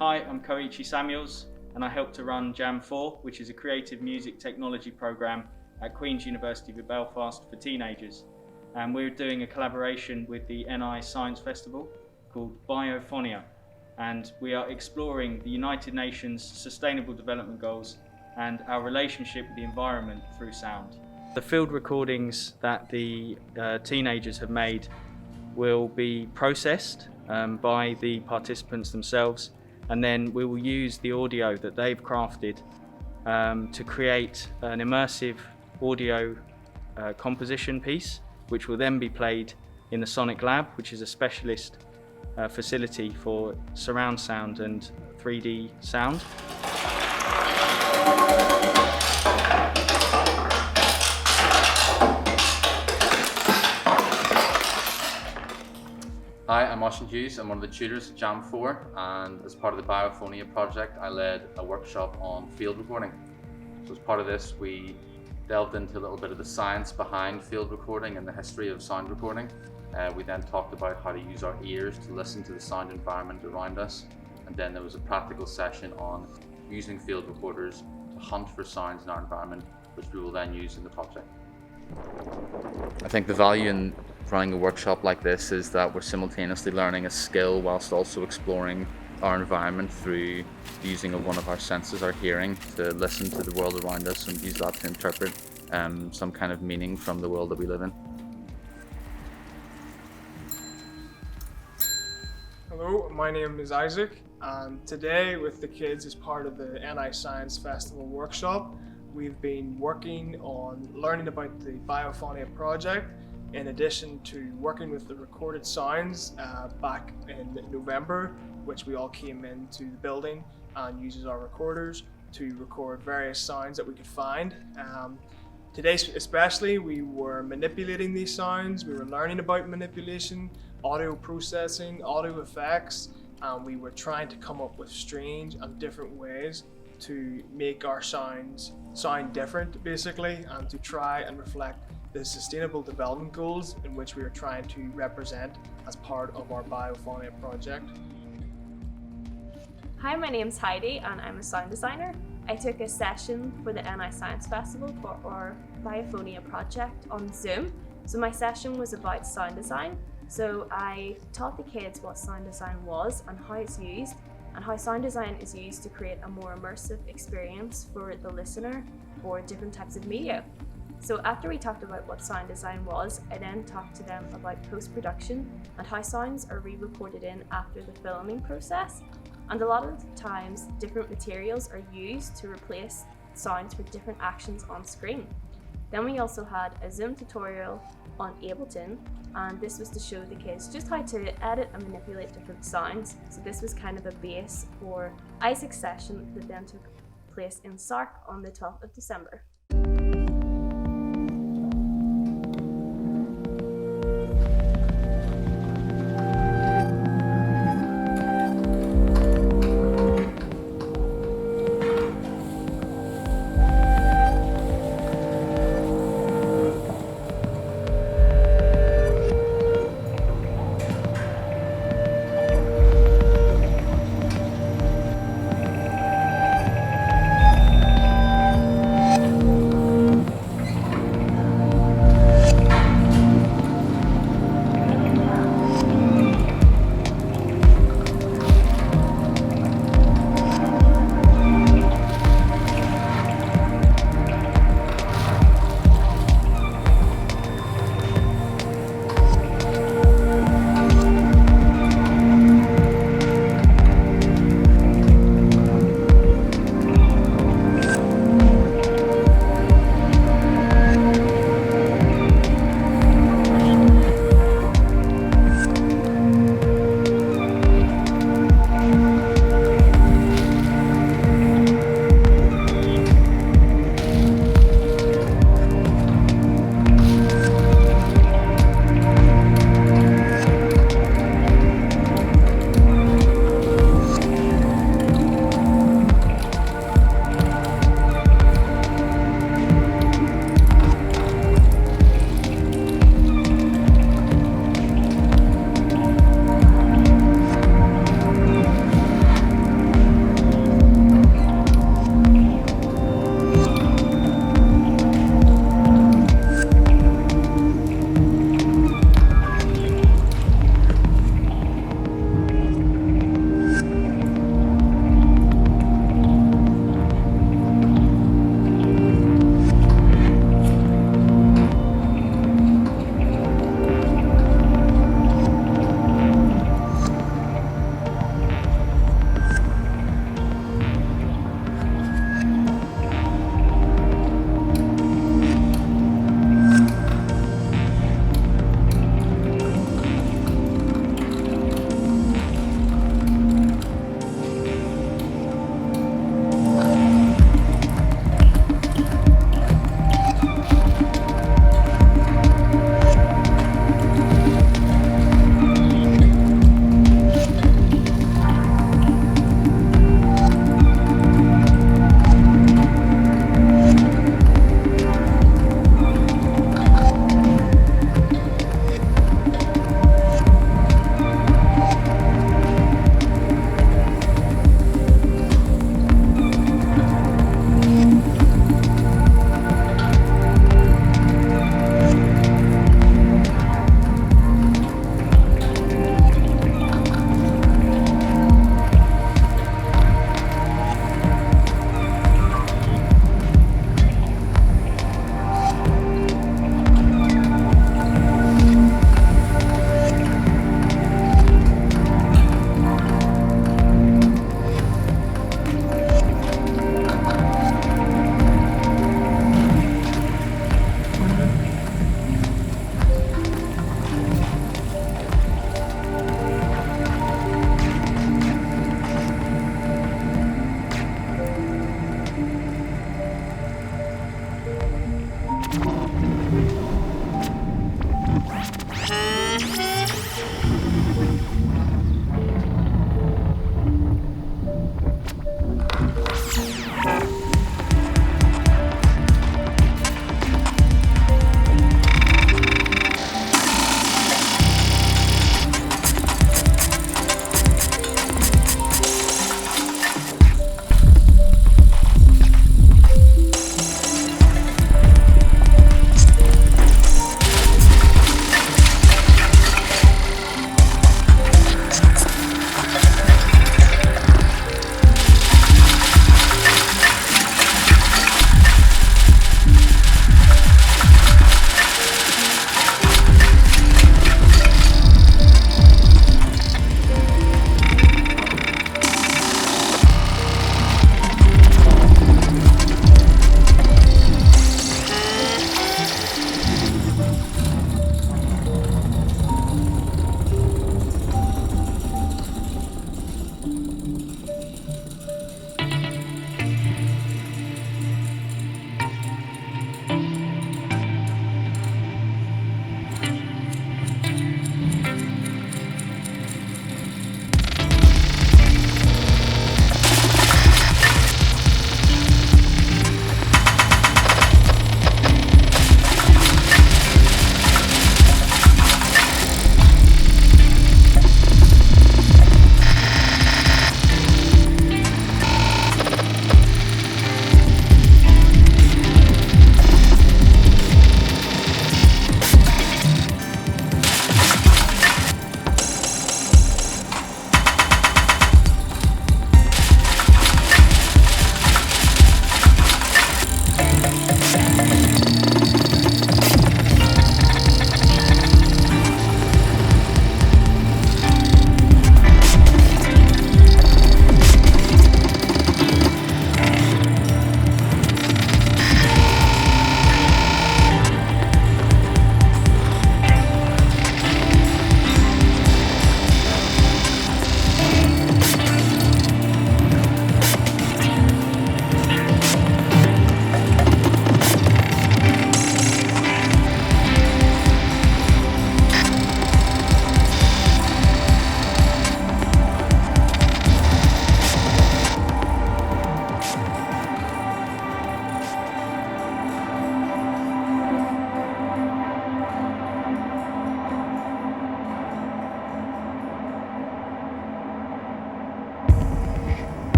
Hi, I'm Koichi Samuels and I help to run Jam 4, which is a creative music technology program at Queen's University Belfast for teenagers. And we're doing a collaboration with the NI Science Festival called Biophonia. And we are exploring the United Nations Sustainable Development Goals and our relationship with the environment through sound. The field recordings that the teenagers have made will be processed by the participants themselves, and then we will use the audio that they've crafted to create an immersive audio composition piece, which will then be played in the Sonic Lab, which is a specialist facility for surround sound and 3D sound. Hi, I'm Austin Hughes. I'm one of the tutors at Jam 4, and as part of the Biophonia project, I led a workshop on field recording. So as part of this, we delved into a little bit of the science behind field recording and the history of sound recording. We then talked about how to use our ears to listen to the sound environment around us. And then there was a practical session on using field recorders to hunt for sounds in our environment, which we will then use in the project. I think the value in running a workshop like this is that we're simultaneously learning a skill whilst also exploring our environment through using one of our senses, our hearing, to listen to the world around us and use that to interpret some kind of meaning from the world that we live in. Hello, my name is Isaac, and today with the kids as part of the NI Science Festival workshop, we've been working on learning about the Biophonia project, in addition to working with the recorded sounds back in November, which we all came into the building and uses our recorders to record various sounds that we could find. Today especially, we were manipulating these sounds, we were learning about manipulation, audio processing, audio effects, and we were trying to come up with strange and different ways to make our sounds sound different, basically, and to try and reflect the Sustainable Development Goals in which we are trying to represent as part of our Biophonia project. Hi, my name's Heidi and I'm a sound designer. I took a session for the NI Science Festival for our Biophonia project on Zoom. So my session was about sound design. So I taught the kids what sound design was and how it's used, and how sound design is used to create a more immersive experience for the listener for different types of media. So after we talked about what sound design was, I then talked to them about post-production and how sounds are re-recorded in after the filming process. And a lot of the times, different materials are used to replace sounds for different actions on screen. Then we also had a Zoom tutorial on Ableton, and this was to show the kids just how to edit and manipulate different sounds. So this was kind of a base for Isaac's session that then took place in SARC on the 12th of December.